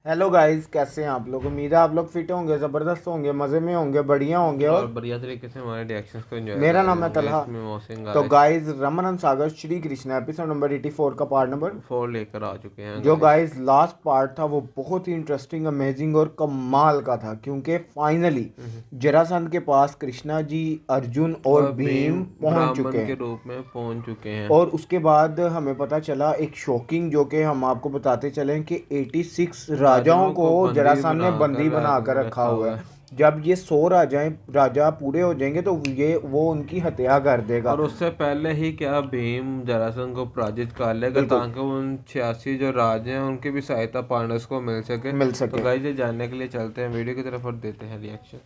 Hello guys, कैसे हैं आप लोग। उम्मीद है आप लोग फिट होंगे, ज़बरदस्त होंगे, मज़े में होंगे, बढ़िया होंगे और और बढ़िया तरीके से हमारे रिएक्शंस को एंजॉय कर मेरा रहे नाम है होंगे। तलहा। इसमें मोहसिन तो गाइस गाइस, रमन सागर श्री कृष्ण एपिसोड नंबर 84 का पार्ट नंबर 4 लेकर आ चुके हैं जो गाइस। गाइस लास्ट पार्ट था वो बहुत ही इंटरेस्टिंग, अमेजिंग और कमाल का था, क्योंकि फाइनली जरासंध के पास कृष्णा जी, अर्जुन और और भीम भीम पहुंच चुके ब्राह्मण के हैं। रूप में पहुंच चुके हैं। और उसके बाद हमें पता चला एक शॉकिंग, जो कि हम आपको बताते चलें कि 86 राजाओं राजाओं को को बंदी जरासंध ने बंदी बनाकर रखा रखा हुआ हुआ है। है। जब ये 100 राजा पूरे हो जाएंगे तो ये वो उनकी हत्या कर देगा। और उससे पहले ही क्या भीम जरासंध को पराजित कर लेगा, बिल्कुल ताकि उन 86 जो राजे हैं उनकी भी सहायता पांडवों को मिल सके। मिल तो सके। गाइस ये जानने के लिए चलते हैं वीडियो की तरफ और देते हैं रिएक्शन।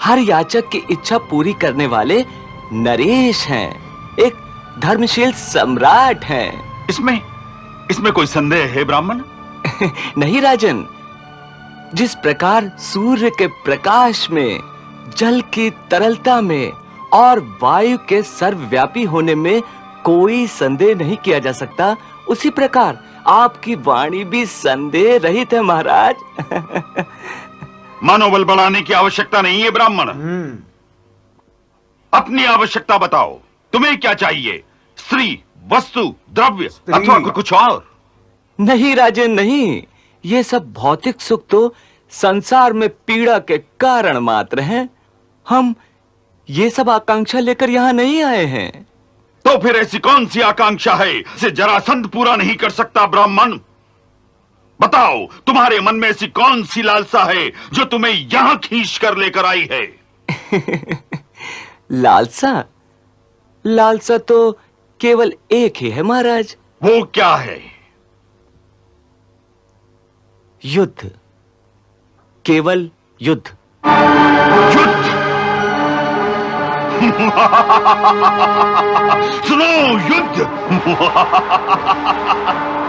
हर याचक की इच्छा पूरी करने वाले नरेश हैं, एक धर्मशील सम्राट हैं। इसमें इसमें कोई संदेह है ब्राह्मण? नहीं राजन, जिस प्रकार सूर्य के प्रकाश में, जल की तरलता में और वायु के सर्वव्यापी होने में कोई संदेह नहीं किया जा सकता, उसी प्रकार आपकी वाणी भी संदेह रहित है महाराज। मनोबल बढ़ाने की आवश्यकता नहीं है ब्राह्मण। अपनी आवश्यकता बताओ, तुम्हें क्या चाहिए? स्त्री, वस्तु, द्रव्य अथवा कुछ और? नहीं राजन नहीं, ये सब भौतिक सुख तो संसार में पीड़ा के कारण मात्र हैं। हम ये सब आकांक्षा लेकर यहाँ नहीं आए हैं। तो फिर ऐसी कौन सी आकांक्षा है जिसे जरासंध पूरा नहीं कर सकता ब्राह्मण? बताओ, तुम्हारे मन में ऐसी कौन सी लालसा है जो तुम्हें यहां खींच कर लेकर आई है? लालसा लालसा तो केवल एक ही है महाराज। वो क्या है? युद्ध, केवल युद्ध। युद्ध? सुनो युद्ध!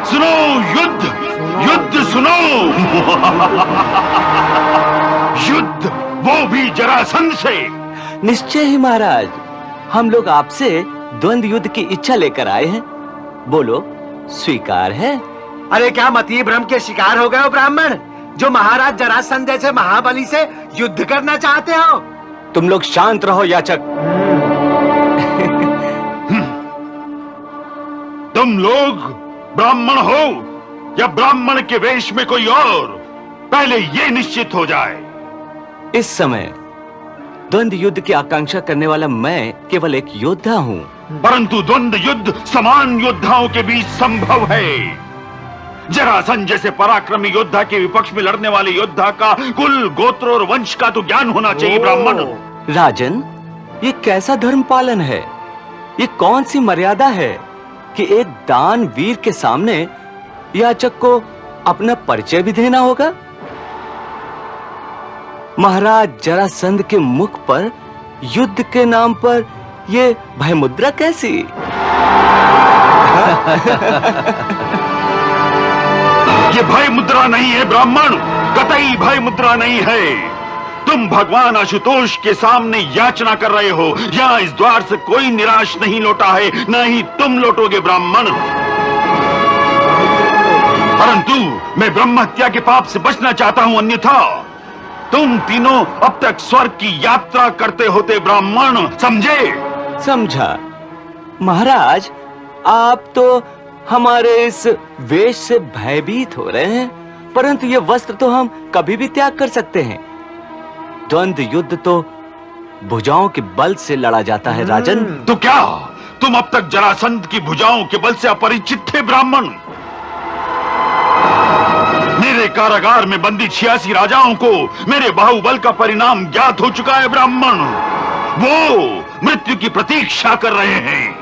सुनो युद्ध! युद्ध सुनो! युद्ध, वो भी जरासंध से। निश्चय ही महाराज, हम लोग आपसे द्वंद्व युद्ध की इच्छा लेकर आए हैं। बोलो, स्वीकार है? अरे क्या मती भ्रम के शिकार हो गए हो ब्राह्मण, जो महाराज जरासंध जैसे महाबली से युद्ध करना चाहते हो? तुम लोग शांत रहो याचक। तुम लोग ब्राह्मण हो या ब्राह्मण के वेश में कोई और, पहले ये निश्चित हो जाए। इस समय द्वंद्व युद्ध की आकांक्षा करने वाला मैं केवल एक योद्धा हूँ। परंतु द्वंद्व युद्ध समान योद्धाओं के बीच संभव है। जरासंध जैसे पराक्रमी योद्धा के विपक्ष में लड़ने वाले योद्धा का कुल, गोत्र और वंश का तो ज्ञान होना चाहिए ब्राह्मण। राजन, ये कैसा धर्म पालन है? ये कौन सी मर्यादा है कि एक दान वीर के सामने याचक को अपना परिचय भी देना होगा? महाराज जरासंध के मुख पर युद्ध के नाम पर ये भय मुद्रा कैसी? ये भय मुद्रा नहीं है ब्राह्मण, कतई भय मुद्रा नहीं है। तुम भगवान आशुतोष के सामने याचना कर रहे हो। यहाँ इस द्वार से कोई निराश नहीं लौटा है, न ही तुम लौटोगे ब्राह्मण। परंतु मैं ब्रह्म हत्या के पाप से बचना चाहता हूं, अन्यथा तुम तीनों अब तक स्वर्ग की यात्रा करते होते ब्राह्मण, समझे? समझा। महाराज, आप तो हमारे इस वेश से भयभीत हो रहे हैं, परंतु ये वस्त्र तो हम कभी भी त्याग कर सकते हैं। द्वंद्व युद्ध तो भुजाओं के बल से लड़ा जाता है राजन। तो क्या तुम अब तक जरासंध की भुजाओं के बल से अपरिचित थे ब्राह्मण? मेरे कारागार में बंदी 86 राजाओं को मेरे बाहुबल का परिणाम ज्ञात हो चुका है ब्राह्मण। वो मृत्यु की प्रतीक्षा कर रहे हैं।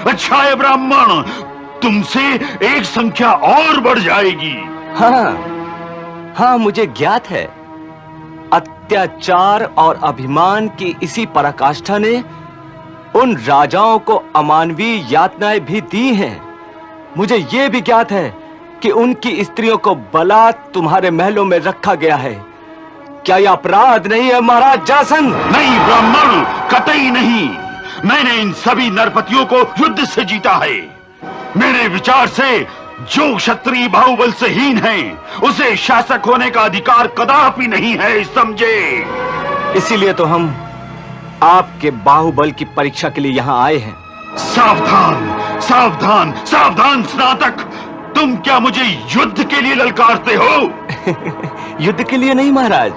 अच्छा है ब्राह्मण, तुमसे एक संख्या और बढ़ जाएगी। हाँ, मुझे ज्ञात है। अत्याचार और अभिमान की इसी पराकाष्ठा ने उन राजाओं को अमानवीय यातनाएं भी दी हैं। मुझे ये भी ज्ञात है कि उनकी स्त्रियों को बलात् तुम्हारे महलों में रखा गया है। क्या यह अपराध नहीं है महाराज जरासंध? नहीं ब्राह्मण, कतई नहीं। मैंने इन सभी नरपतियों को युद्ध से जीता है। मेरे विचार से जो क्षत्रिय बाहुबल से हीन है, उसे शासक होने का अधिकार कदापि नहीं है, समझे? इसीलिए तो हम आपके बाहुबल की परीक्षा के लिए यहाँ आए हैं। सावधान सावधान सावधान स्नातक, तुम क्या मुझे युद्ध के लिए ललकारते हो? युद्ध के लिए नहीं महाराज,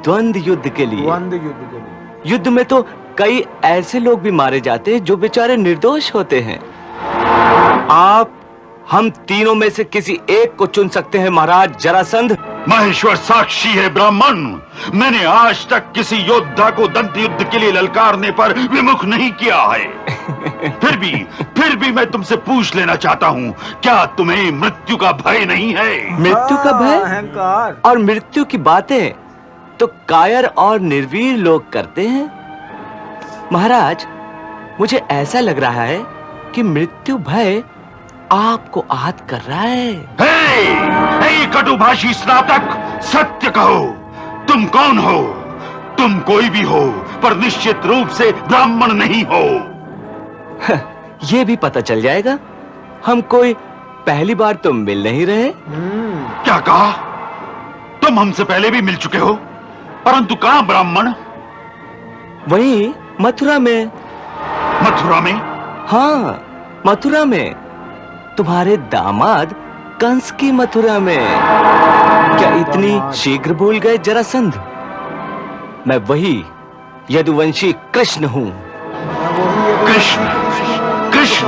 द्वंद्व युद्ध के लिए। द्वंद्व युद्ध के लिए। युद्ध में तो कई ऐसे लोग भी मारे जाते हैं जो बेचारे निर्दोष होते हैं। आप हम तीनों में से किसी एक को चुन सकते हैं महाराज जरासंध। महेश्वर साक्षी है ब्राह्मण, मैंने आज तक किसी योद्धा को दंत युद्ध के लिए ललकारने पर विमुख नहीं किया है। फिर भी मैं तुमसे पूछ लेना चाहता हूँ, क्या तुम्हें मृत्यु का भय नहीं है? मृत्यु का भय? अहंकार। और मृत्यु की बातें तो कायर और निर्वीर लोग करते हैं। महाराज, मुझे ऐसा लग रहा है कि मृत्यु भय आपको आहत कर रहा है। हे कटुभाषी स्नातक, सत्य कहो, तुम कौन हो? तुम कोई भी हो, पर निश्चित रूप से ब्राह्मण नहीं हो। ये भी पता चल जाएगा। हम कोई पहली बार तो मिल नहीं रहे। क्या कहा? तुम हमसे पहले भी मिल चुके हो, परंतु कहां ब्राह्मण? वहीं मथुरा में। मथुरा में? हाँ, मथुरा में। तुम्हारे दामाद कंस की मथुरा में। क्या इतनी शीघ्र भूल गए जरासंध? मैं वही यदुवंशी कृष्ण हूँ। कृष्ण? कृष्ण?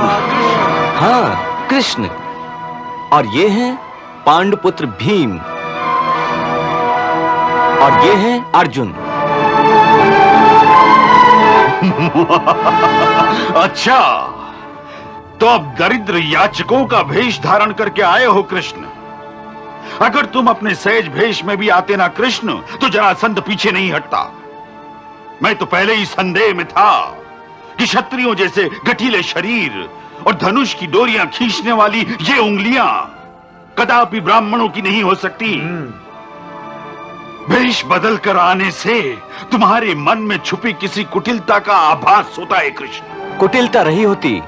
हाँ, कृष्ण। और ये हैं पांडुपुत्र भीम, और ये हैं अर्जुन। अच्छा, तो अब दरिद्र याचकों का भेष धारण करके आए हो कृष्ण। अगर तुम अपने सहज भेष में भी आते ना कृष्ण, तो जरासंध पीछे नहीं हटता। मैं तो पहले ही संदेह में था कि क्षत्रियों जैसे गठीले शरीर और धनुष की डोरियां खींचने वाली ये उंगलियां कदापि ब्राह्मणों की नहीं हो सकती। भेष बदल कर आने से तुम्हारे मन में छुपी किसी कुटिलता का आभास होता है कृष्ण। कुटिलता रही होती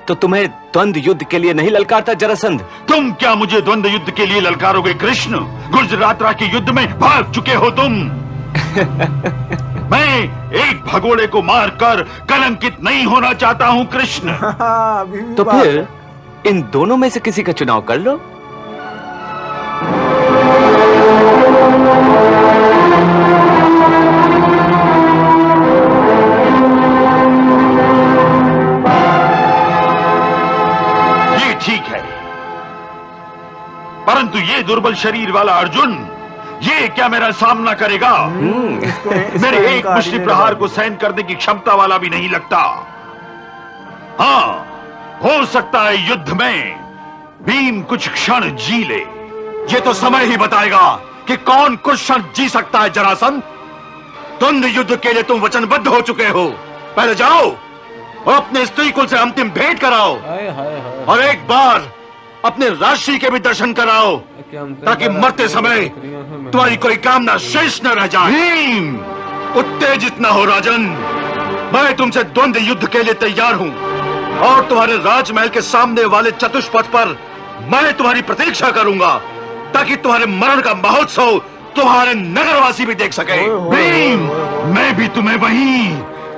तो तुम्हें द्वंद्व युद्ध के लिए नहीं ललकारता जरासंध। तुम क्या मुझे द्वंद्व युद्ध के लिए ललकारोगे कृष्ण? गुर्जरात्रा के युद्ध में भाग चुके हो तुम। मैं एक भगोड़े को मारकर कलंकित नहीं होना चाहता हूं कृष्ण। तो फिर इन दोनों में से किसी का चुनाव कर लो। ठीक है, परंतु ये दुर्बल शरीर वाला अर्जुन, ये क्या मेरा सामना करेगा? मेरे एक मुष्टि प्रहार को सहन करने की क्षमता वाला भी नहीं लगता। हाँ, हो सकता है युद्ध में भीम कुछ क्षण जी ले। ये तो समय ही बताएगा कि कौन कुछ क्षण जी सकता है जरासंध। द्वंद्व युद्ध के लिए तुम वचनबद्ध हो चुके हो। पहले जाओ और अपने स्त्री कुल से अंतिम भेंट कराओ, और एक बार अपने राशि के भी दर्शन कराओ, ताकि मरते समय तुम्हारी कोई कामना शेष न रह जाए। उत्तेजित न हो राजन, मैं तुमसे द्वंद्व युद्ध के लिए तैयार हूँ, और तुम्हारे राजमहल के सामने वाले चतुष्पथ पर मैं तुम्हारी प्रतीक्षा करूंगा, ताकि तुम्हारे मरण का महोत्सव तुम्हारे नगरवासी भी देख सके। भीम, मैं भी तुम्हें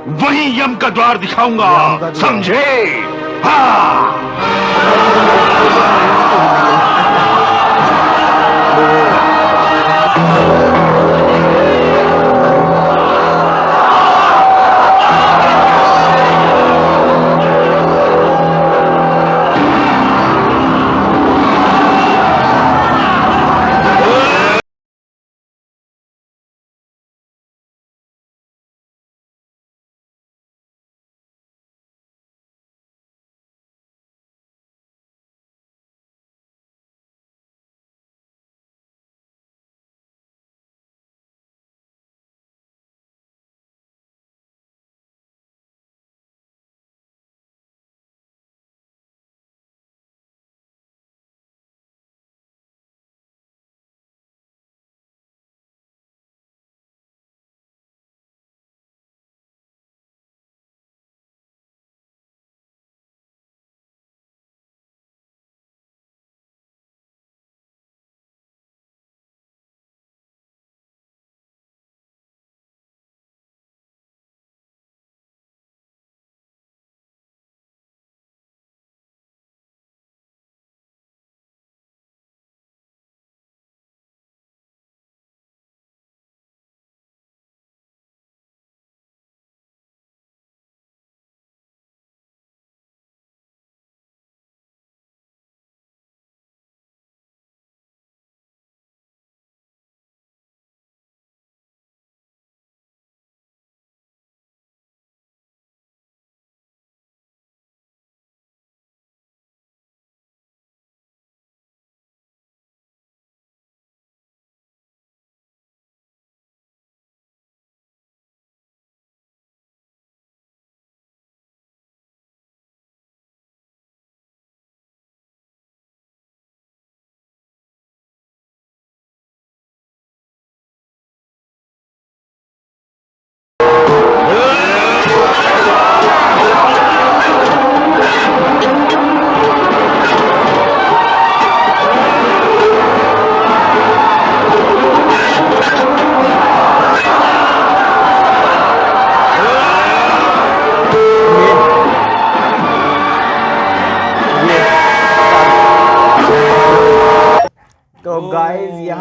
वहीं यम का द्वार दिखाऊंगा, समझे? हाँ।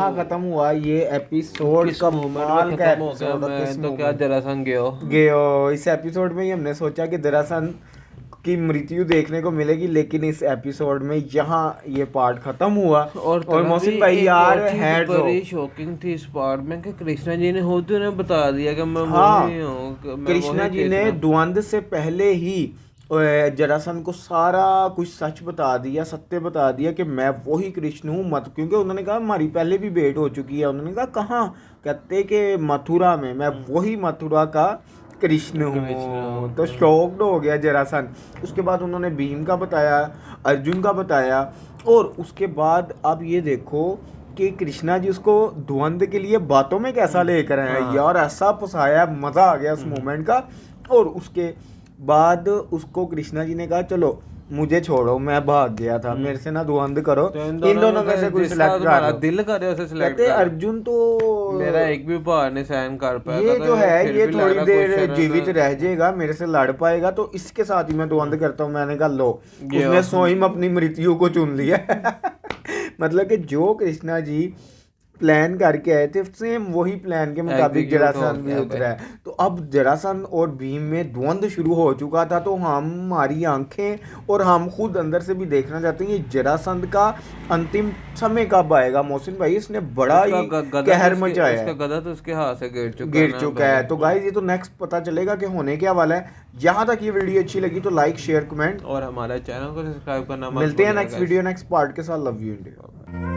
यहाँ खत्म हुआ ये एपिसोड किस का मोमेंट कमाल में का खत्म हो गया। एपिसोड मैं तो क्या जरासंध गयो गयो इस एपिसोड में ही हमने सोचा कि जरासंध की मृत्यु देखने को मिलेगी, लेकिन इस एपिसोड में यहाँ ये पार्ट खत्म हुआ। और मोहसिन भाई यार हैट्स ऑफ, बड़ी शॉकिंग थी इस पार्ट में कि कृष्णा जी ने होते उन्हें बता दिया कि मैं हाँ, वही हूँ कि मैं कृष्णा वही जी ने कृष्णा। द्वंद से पहले ही जरासंध को सारा कुछ सच बता दिया, सत्य बता दिया कि मैं वही कृष्ण हूँ मत, क्योंकि उन्होंने कहा हमारी पहले भी भेंट हो चुकी है। उन्होंने कहा कहाँ, कहते कि मथुरा में, मैं वही मथुरा का कृष्ण हूँ। तो शॉक्ड हो गया जरासंध। उसके बाद उन्होंने भीम का बताया, अर्जुन का बताया, और उसके बाद अब ये देखो कि कृष्णा जी उसको द्वंद के लिए बातों में कैसा लेकर आए हैं यार, ऐसा फंसाया, मजा आ गया उस मोमेंट का। और उसके बाद उसको कृष्णा जी ने कहा चलो मुझे छोड़ो, मैं भाग गया था, मेरे से ना द्वंद करो, तो इन दोनों में से कोई सिलेक्ट कर लो। दिल करे उसे सिलेक्ट कहते कर। अर्जुन तो मेरा एक भी भार नहीं सहन कर पाया। ये जो है ये थोड़ी देर क्वेश्चन जीवित रह जाएगा, मेरे से लड़ पाएगा, तो इसके साथ ही मैं द्वंद करता हूँ। मैंने कहा लो, उसने स्वयं अपनी मृत्यु को चुन लिया मतलब कि जो कृष्णा जी प्लान करके आए थे सेम वही प्लान के मुताबिक जरासंध भी उतरा है। तो अब जरासंध और भीम में द्वंद शुरू हो चुका था, तो हमारी आंखें और हम खुद अंदर से भी देखना चाहते हैं ये जरासंध का अंतिम समय कब आएगा। मोहसिन भाई इसने बड़ा ही कहर मचाया है, उसका गदा तो उसके हाथ से गिर चुका है। तो गाइस ये तो नेक्स्ट पता चलेगा कि होने क्या वाला है। जहां तक ये वीडियो अच्छी लगी तो लाइक शेयर कमेंट और हमारे चैनल को सब्सक्राइब करना मत मिलते हैं भूलिएगा next guys। Video next part के साथ। Love you India.